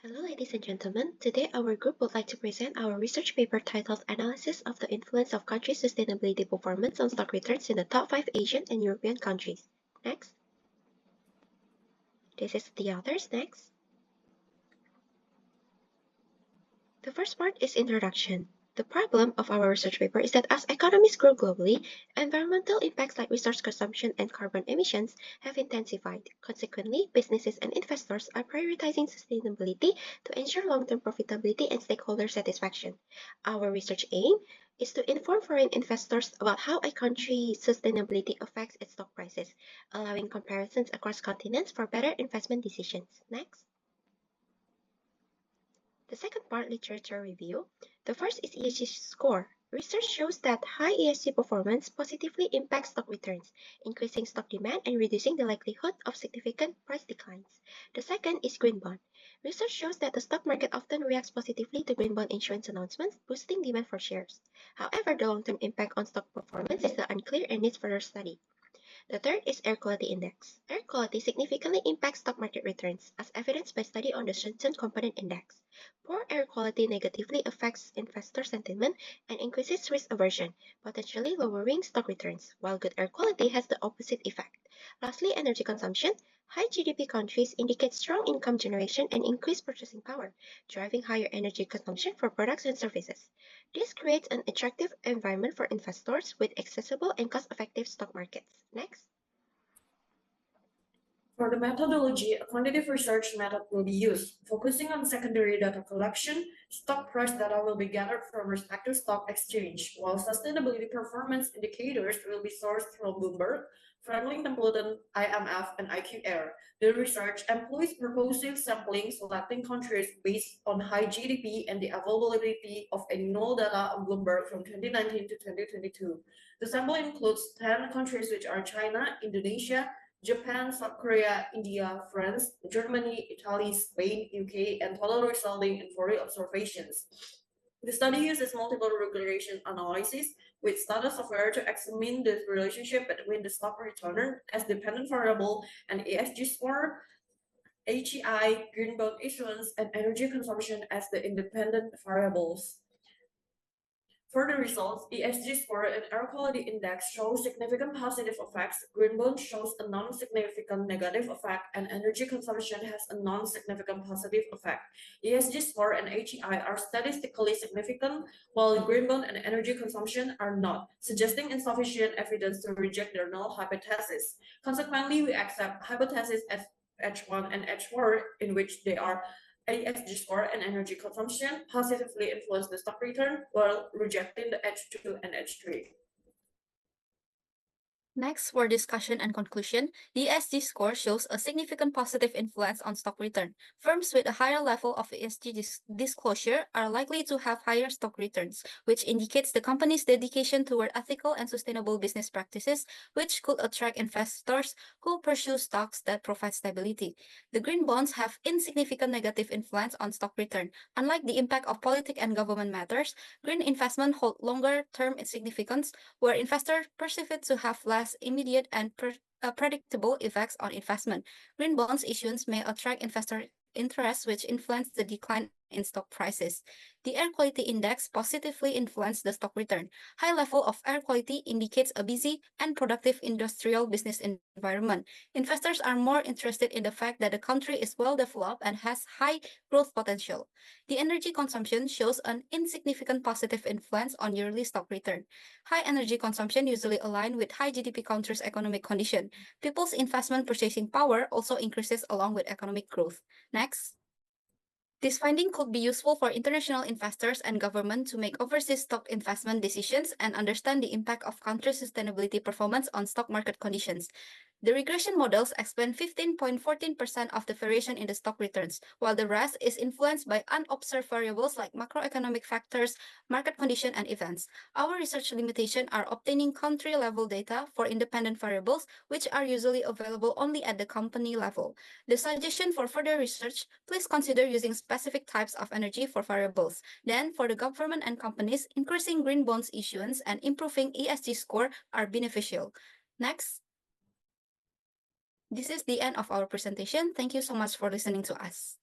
Hello, ladies and gentlemen. Today, our group would like to present our research paper titled Analysis of the Influence of Country Sustainability Performance on Stock Returns in the Top 5 Asian and European Countries. Next. This is the authors. Next. The first part is introduction. The problem of our research paper is that as economies grow globally, environmental impacts like resource consumption and carbon emissions have intensified. Consequently, businesses and investors are prioritizing sustainability to ensure long-term profitability and stakeholder satisfaction. Our research aim is to inform foreign investors about how a country's sustainability affects its stock prices, allowing comparisons across continents for better investment decisions. Next. The second part, literature review. The first is ESG score. Research shows that high ESG performance positively impacts stock returns, increasing stock demand and reducing the likelihood of significant price declines. The second is green bond. Research shows that the stock market often reacts positively to green bond issuance announcements, boosting demand for shares. However, the long-term impact on stock performance is still unclear and needs further study. The third is air quality index. Air quality significantly impacts stock market returns, as evidenced by study on the Shenzhen Component Index. Poor air quality negatively affects investor sentiment and increases risk aversion, potentially lowering stock returns, while good air quality has the opposite effect. Lastly, energy consumption. High GDP countries indicate strong income generation and increased purchasing power, driving higher energy consumption for products and services. This creates an attractive environment for investors with accessible and cost-effective stock markets. Next. For the methodology, a quantitative research method will be used, focusing on secondary data collection. Stock price data will be gathered from respective stock exchange, while sustainability performance indicators will be sourced from Bloomberg, Franklin Templeton, IMF, and IQAir. The research employs purposive sampling, selecting countries based on high GDP and the availability of annual data on Bloomberg from 2019 to 2022. The sample includes 10 countries, which are China, Indonesia, Japan, South Korea, India, France, Germany, Italy, Spain, UK, and total resulting in 40 observations. The study uses multiple regression analysis with status software to examine the relationship between the stock return as dependent variable and ESG score, HEI, green bond issuance, and energy consumption as the independent variables. For the results, ESG score and air quality index show significant positive effects, green bond shows a non-significant negative effect, and energy consumption has a non-significant positive effect. ESG score and HEI are statistically significant, while green bond and energy consumption are not, suggesting insufficient evidence to reject their null hypothesis. Consequently, we accept hypothesis as H1 and H4, in which they are ESG score and energy consumption positively influence the stock return, while rejecting the H2 and H3. Next, for discussion and conclusion, the ESG score shows a significant positive influence on stock return. Firms with a higher level of ESG disclosure are likely to have higher stock returns, which indicates the company's dedication toward ethical and sustainable business practices, which could attract investors who pursue stocks that provide stability. The green bonds have insignificant negative influence on stock return. Unlike the impact of politics and government matters, green investment hold longer-term significance, where investors perceive it to have less immediate and predictable effects on investment. Green bonds issuance may attract investor interest, which influence the decline in stock prices. The air quality index positively influenced the stock return. High level of air quality indicates a busy and productive industrial business environment. Investors are more interested in the fact that the country is well developed and has high growth potential. The energy consumption shows an insignificant positive influence on yearly stock return. High energy consumption usually align with high GDP countries' economic condition. People's investment purchasing power also increases along with economic growth. Next. This finding could be useful for international investors and government to make overseas stock investment decisions and understand the impact of country sustainability performance on stock market conditions. The regression models explain 15.14% of the variation in the stock returns, while the rest is influenced by unobserved variables like macroeconomic factors, market condition, and events. Our research limitation are obtaining country-level data for independent variables, which are usually available only at the company level. The suggestion for further research, please consider using specific types of energy for variables. Then, for the government and companies, increasing green bonds issuance and improving ESG score are beneficial. Next. This is the end of our presentation. Thank you so much for listening to us.